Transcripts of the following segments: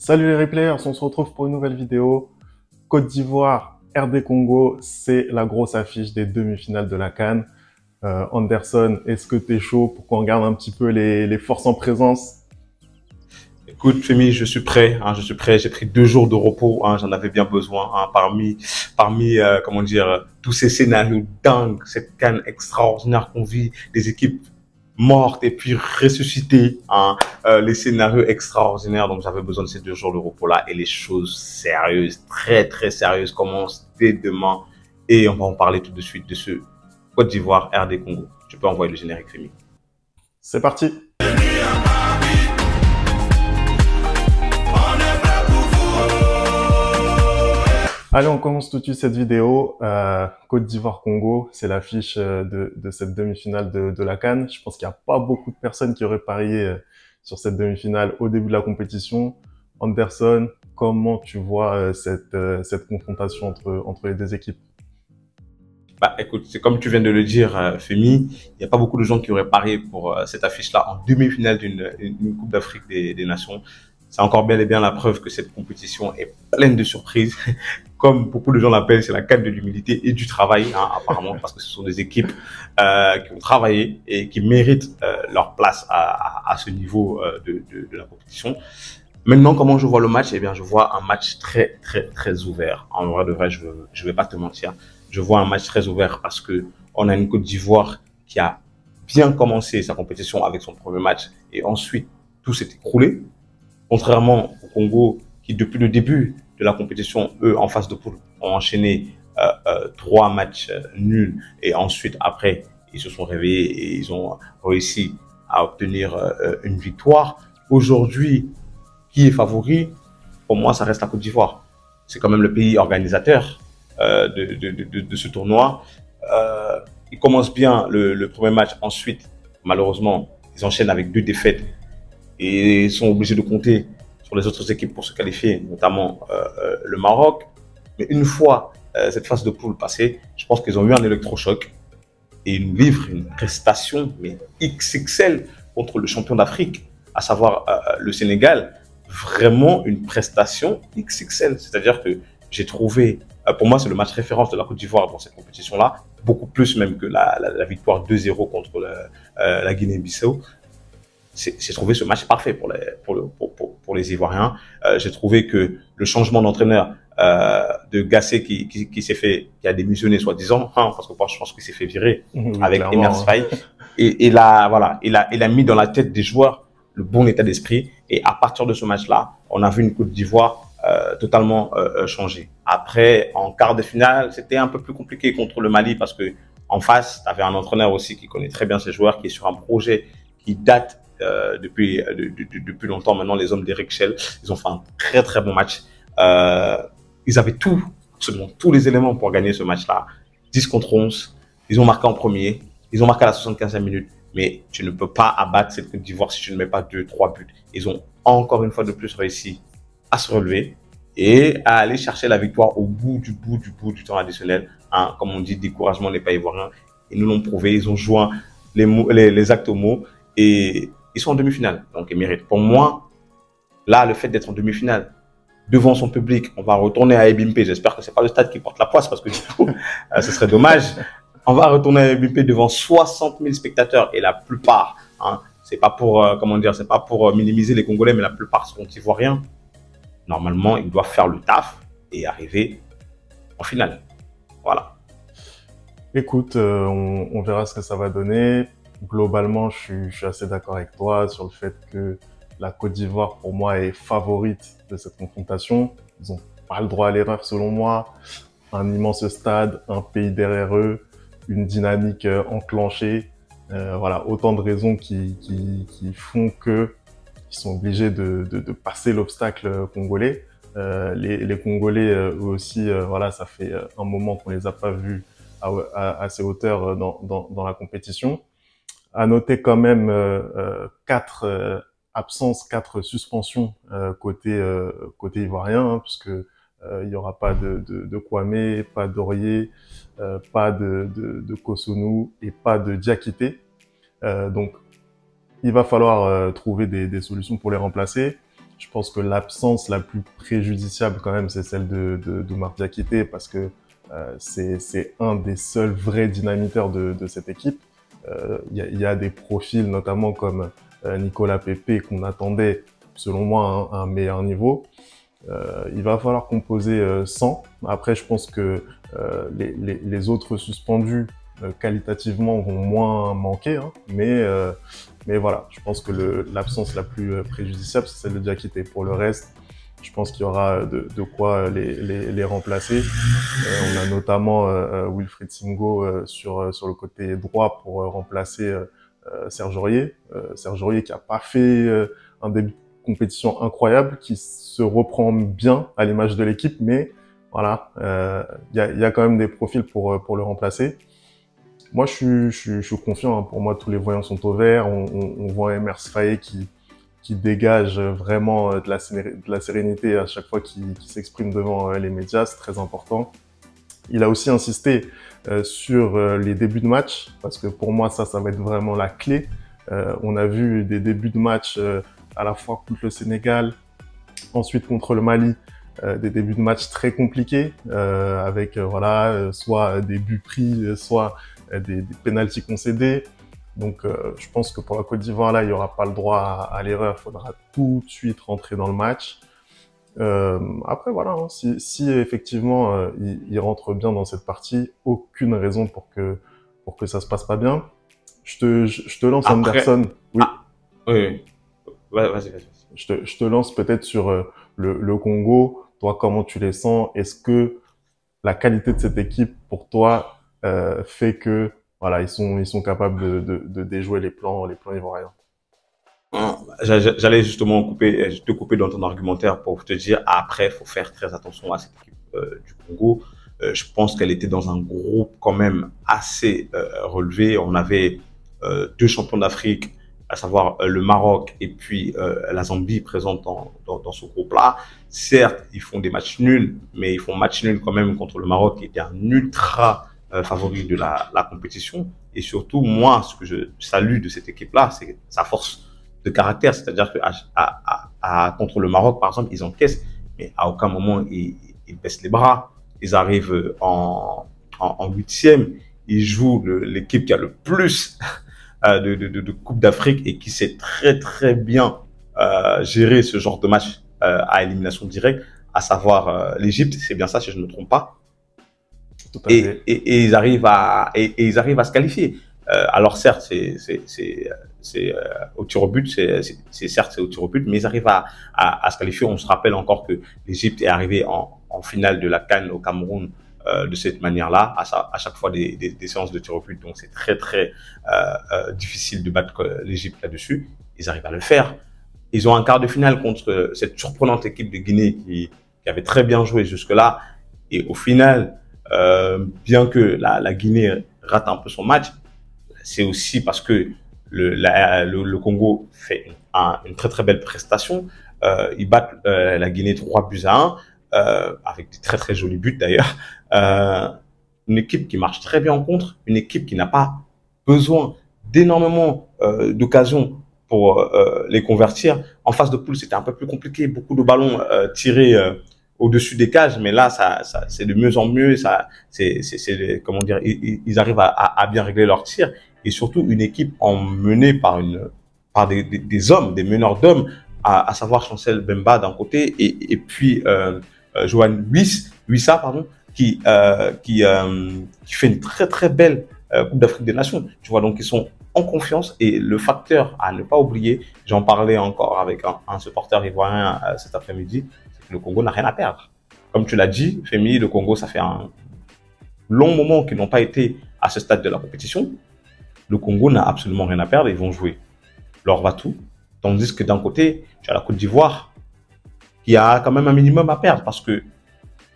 Salut les replayers, on se retrouve pour une nouvelle vidéo. Côte d'Ivoire, RD Congo, c'est la grosse affiche des demi-finales de la CAN. Anderson, est-ce que t'es chaud pour qu'on regarde un petit peu les forces en présence? Écoute, Femi, je suis prêt. Je suis prêt. J'ai pris 2 jours de repos. J'en avais bien besoin. Parmi comment dire, tous ces scénarios dingues, cette CAN extraordinaire qu'on vit, des équipes mortes et puis ressuscitées. Les scénarios extraordinaires. Donc, j'avais besoin de ces 2 jours de repos-là. Et les choses sérieuses, très très sérieuses, commencent dès demain. Et on va en parler tout de suite de ce Côte d'Ivoire, RD Congo. Tu peux envoyer le générique, Femi. C'est parti! Allez, on commence tout de suite cette vidéo. Côte d'Ivoire-Congo, c'est l'affiche de cette demi-finale de la CAN. Je pense qu'il n'y a pas beaucoup de personnes qui auraient parié sur cette demi-finale au début de la compétition. Anderson, comment tu vois cette confrontation entre les deux équipes? Bah, écoute, c'est comme tu viens de le dire, Femi, il n'y a pas beaucoup de gens qui auraient parié pour cette affiche-là en demi-finale d'une Coupe d'Afrique des Nations. C'est encore bel et bien la preuve que cette compétition est pleine de surprises. Comme beaucoup de gens l'appellent, c'est la CAN de l'humilité et du travail, apparemment, parce que ce sont des équipes qui ont travaillé et qui méritent leur place à ce niveau de la compétition. Maintenant, comment je vois le match? Eh bien, je vois un match très, très, très ouvert. En vrai de vrai, je vais pas te mentir. Je vois un match très ouvert parce que on a une Côte d'Ivoire qui a bien commencé sa compétition avec son premier match et ensuite tout s'est écroulé. Contrairement au Congo qui, depuis le début de la compétition, eux, en phase de poule, ont enchaîné 3 matchs nuls et ensuite, après, ils se sont réveillés et ils ont réussi à obtenir une victoire. Aujourd'hui, qui est favori? Pour moi, ça reste la Côte d'Ivoire. C'est quand même le pays organisateur de ce tournoi. Ils commencent bien le premier match. Ensuite, malheureusement, ils enchaînent avec 2 défaites et sont obligés de compter sur les autres équipes pour se qualifier, notamment le Maroc. Mais une fois cette phase de poule passée, je pense qu'ils ont eu un électrochoc et ils nous livrent une prestation mais XXL contre le champion d'Afrique, à savoir le Sénégal. Vraiment une prestation XXL. C'est-à-dire que j'ai trouvé, pour moi, c'est le match référence de la Côte d'Ivoire dans cette compétition-là, beaucoup plus même que la victoire 2-0 contre la Guinée-Bissau. J'ai trouvé ce match parfait pour les Ivoiriens. J'ai trouvé que le changement d'entraîneur de Gassé qui a démissionné soi-disant, parce que moi je pense qu'il s'est fait virer Oui, avec clairement, Emers Faye, et là voilà, il a mis dans la tête des joueurs le bon état d'esprit, et à partir de ce match-là, on a vu une Côte d'Ivoire totalement changée. Après, en quart de finale, c'était un peu plus compliqué contre le Mali parce que en face, tu avais un entraîneur aussi qui connaît très bien ses joueurs, qui est sur un projet qui date depuis longtemps maintenant, les hommes d'Eric Schell. Ils ont fait un très très bon match. Ils avaient tout, absolument tous les éléments pour gagner ce match-là. 10 contre 11, ils ont marqué en premier, ils ont marqué à la 75e minute, mais tu ne peux pas abattre cette Côte d'Ivoire si tu ne mets pas 2-3 buts. Ils ont encore une fois de plus réussi à se relever et à aller chercher la victoire au bout du temps additionnel. Comme on dit, découragement n'est pas ivoirien. Ils nous l'ont prouvé, ils ont joué les actes au mot et ils sont en demi-finale, donc ils méritent. Pour moi, là, le fait d'être en demi-finale, devant son public, on va retourner à Ebimpe. J'espère que c'est pas le stade qui porte la poisse parce que du coup, ce serait dommage. On va retourner à Ebimpe devant 60 000 spectateurs et la plupart, c'est pas pour, c'est pas pour minimiser les Congolais, mais la plupart sont ivoiriens. Normalement, ils doivent faire le taf et arriver en finale. Voilà. Écoute, on verra ce que ça va donner. Globalement, je suis assez d'accord avec toi sur le fait que la Côte d'Ivoire, pour moi, est favorite de cette confrontation. Ils ont pas le droit à l'erreur, selon moi. Un immense stade, un pays derrière eux, une dynamique enclenchée. Voilà, autant de raisons qui font que ils sont obligés de passer l'obstacle congolais. Les Congolais, eux aussi, voilà, ça fait un moment qu'on les a pas vus à ces hauteurs dans la compétition. À noter quand même 4 absences, 4 suspensions côté ivoirien, puisque il y aura pas de Kwame, pas d'Aurier, pas de Kosonou et pas de Donc il va falloir trouver des solutions pour les remplacer. je pense que l'absence la plus préjudiciable quand même, c'est celle d'Oumar Diakité, parce que c'est un des seuls vrais dynamiteurs de cette équipe. Y a des profils, notamment comme Nicolas Pepe, qu'on attendait, selon moi, à un meilleur niveau. Il va falloir composer sans. Après, je pense que les autres suspendus, qualitativement, vont moins manquer, hein, mais voilà, je pense que l'absence la plus préjudiciable, c'est celle de Diakité. Pour le reste, je pense qu'il y aura de quoi les remplacer. On a notamment Wilfried Singo sur le côté droit pour remplacer Serge Aurier. Serge Aurier qui a pas fait un début de compétition incroyable, qui se reprend bien à l'image de l'équipe, mais voilà, y a quand même des profils pour le remplacer. Moi, je suis confiant, hein. Pour moi, tous les voyants sont au vert. On voit Emers Faé qui dégage vraiment de la sérénité à chaque fois qu'il s'exprime devant les médias. C'est très important. Il a aussi insisté sur les débuts de match, parce que pour moi, ça va être vraiment la clé. On a vu des débuts de match à la fois contre le Sénégal, ensuite contre le Mali, des débuts de match très compliqués, avec voilà, soit des buts pris, soit des pénaltys concédés. Donc je pense que pour la Côte d'Ivoire, là, il n'y aura pas le droit à l'erreur. Il faudra tout de suite rentrer dans le match. Après, voilà, hein, si effectivement il rentre bien dans cette partie, aucune raison pour que ça se passe pas bien. Je te lance, Après, Anderson. Oui. oui. Vas-y. Je te lance peut-être sur le Congo. Toi, comment tu les sens? Est-ce que la qualité de cette équipe, pour toi, fait que voilà, ils sont capables de déjouer les plans ivoiriens? J'allais justement te couper dans ton argumentaire pour te dire après, faut faire très attention à cette équipe du Congo. Je pense qu'elle était dans un groupe quand même assez relevé. On avait deux champions d'Afrique, à savoir le Maroc et puis la Zambie présente dans ce groupe-là. Certes, ils font des matchs nuls, mais ils font match nul quand même contre le Maroc, qui était un ultra favori de la compétition. Et surtout, moi, ce que je salue de cette équipe-là, c'est sa force de caractère. C'est-à-dire que contre le Maroc, par exemple, ils encaissent, mais à aucun moment ils baissent les bras. Ils arrivent en huitième, ils jouent l'équipe qui a le plus de Coupe d'Afrique et qui sait très très bien gérer ce genre de match à élimination directe, à savoir l'Égypte. C'est bien ça, si je ne me trompe pas. Et ils arrivent à se qualifier. Alors certes, c'est au tir au but, c'est au tir au but, mais ils arrivent à se qualifier. On se rappelle encore que l'Égypte est arrivée en finale de la CAN au Cameroun de cette manière-là, à chaque fois des séances de tir au but. Donc c'est très très difficile de battre l'Égypte là-dessus. Ils arrivent à le faire. Ils ont un quart de finale contre cette surprenante équipe de Guinée qui avait très bien joué jusque-là. Et au final, bien que la Guinée rate un peu son match, c'est aussi parce que le Congo fait une très très belle prestation. Ils battent la Guinée 3-1, avec des très très jolis buts d'ailleurs. Une équipe qui marche très bien en contre, une équipe qui n'a pas besoin d'énormément d'occasions pour les convertir. En phase de poule, c'était un peu plus compliqué, beaucoup de ballons tirés au-dessus des cages, mais là, c'est de mieux en mieux. Comment dire, ils arrivent à bien régler leur tir, et surtout une équipe emmenée par des hommes, des meneurs d'hommes, à savoir Chancel Bemba d'un côté et puis Johan Wissa, pardon, qui fait une très très belle Coupe d'Afrique des Nations. Tu vois, donc ils sont en confiance, et le facteur à ne pas oublier, j'en parlais encore avec un supporter ivoirien cet après-midi, c'est que le Congo n'a rien à perdre. Comme tu l'as dit, Femi, le Congo, ça fait un long moment qu'ils n'ont pas été à ce stade de la compétition. Le Congo n'a absolument rien à perdre, ils vont jouer leur va-tout. Tandis que d'un côté, tu as la Côte d'Ivoire qui a quand même un minimum à perdre, parce que,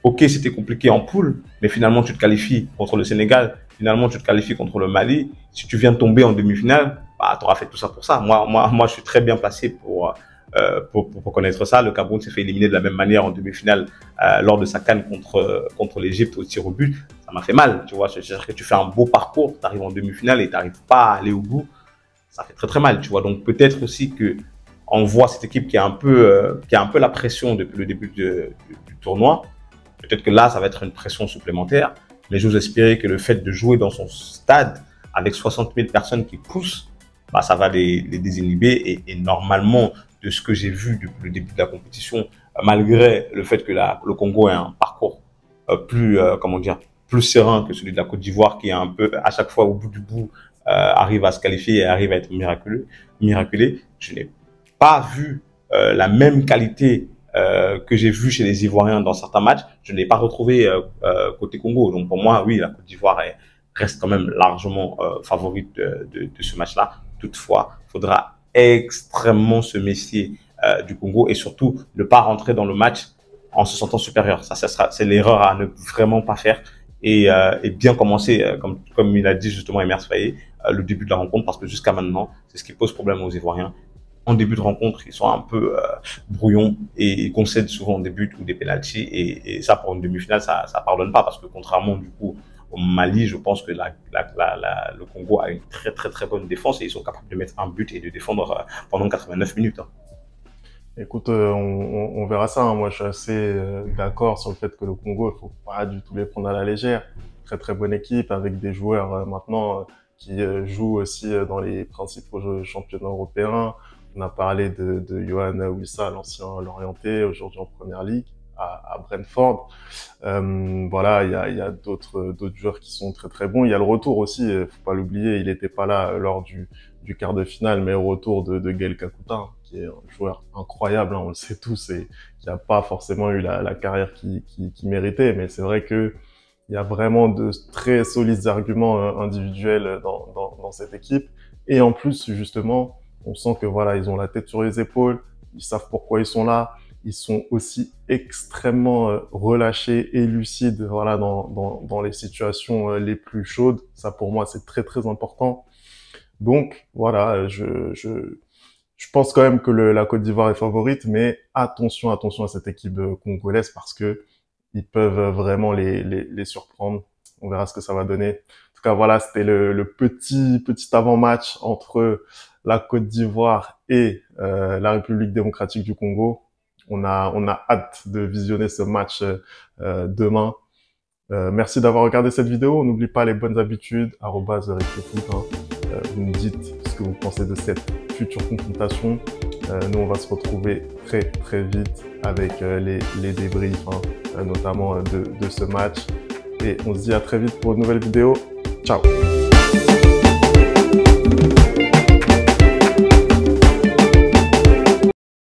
ok, c'était compliqué en poule, mais finalement tu te qualifies contre le Sénégal, finalement tu te qualifies contre le Mali. Si tu viens de tomber en demi-finale, bah, tu auras fait tout ça pour ça. Moi, je suis très bien placé pour connaître ça. Le Cameroun s'est fait éliminer de la même manière en demi-finale lors de sa CAN contre l'Égypte au tir au but. Ça m'a fait mal, tu vois. C'est-à-dire que tu fais un beau parcours, tu arrives en demi-finale et tu n'arrives pas à aller au bout. Ça fait très très mal, tu vois. Donc peut-être aussi que On voit cette équipe qui a un peu la pression depuis le début du tournoi. Peut-être que là, ça va être une pression supplémentaire. Mais j'ose espérer que le fait de jouer dans son stade avec 60 000 personnes qui poussent, bah, ça va les désinhiber. Et normalement, de ce que j'ai vu depuis le début de la compétition, malgré le fait que le Congo ait un parcours plus serein que celui de la Côte d'Ivoire, qui est un peu, à chaque fois, au bout du bout, arrive à se qualifier et arrive à être miraculé. Je n'ai pas vu la même qualité que j'ai vu chez les Ivoiriens dans certains matchs. Je ne l'ai pas retrouvé côté Congo. Donc pour moi, oui, la Côte d'Ivoire reste quand même largement favorite de ce match-là. Toutefois, il faudra extrêmement se méfier du Congo et surtout ne pas rentrer dans le match en se sentant supérieur. C'est l'erreur à ne vraiment pas faire et bien commencer, comme il a dit justement Emer Faé, le début de la rencontre, parce que jusqu'à maintenant, c'est ce qui pose problème aux Ivoiriens. En début de rencontre, ils sont un peu brouillons et ils concèdent souvent des buts ou des pénaltys et ça, pour une demi-finale, ça pardonne pas, parce que contrairement du coup au Mali, je pense que le Congo a une très bonne défense et ils sont capables de mettre un but et de défendre pendant 89 minutes. Hein. Écoute, on verra ça. Hein. Moi, je suis assez d'accord sur le fait que le Congo, il faut pas du tout les prendre à la légère. Très bonne équipe avec des joueurs maintenant qui jouent aussi dans les principaux championnats européens. On a parlé de Yohan Wissa, l'ancien Lorientais, aujourd'hui en première ligue à Brentford. Voilà, il y a d'autres joueurs qui sont très bons. Il y a le retour aussi, faut pas l'oublier. Il n'était pas là lors du quart de finale, mais au retour de Gaël Kakuta, qui est un joueur incroyable, hein, on le sait tous, et qui n'a pas forcément eu la carrière qu'il méritait. Mais c'est vrai que il y a vraiment de très solides arguments individuels dans cette équipe. Et en plus, justement, on sent que voilà, ils ont la tête sur les épaules, ils savent pourquoi ils sont là, ils sont aussi extrêmement relâchés et lucides, voilà, dans les situations les plus chaudes. Ça, pour moi, c'est très important. Donc, voilà, je pense quand même que la Côte d'Ivoire est favorite, mais attention à cette équipe congolaise, parce que ils peuvent vraiment les surprendre. On verra ce que ça va donner. En tout cas, voilà, c'était le petit avant-match entre la Côte d'Ivoire et la République démocratique du Congo. On a hâte de visionner ce match demain. Merci d'avoir regardé cette vidéo. N'oublie pas les bonnes habitudes, @RicoFoot, hein. Vous me dites ce que vous pensez de cette future confrontation. Nous, on va se retrouver très vite avec les débriefs, hein, notamment de ce match. Et on se dit à très vite pour une nouvelle vidéo. Ciao!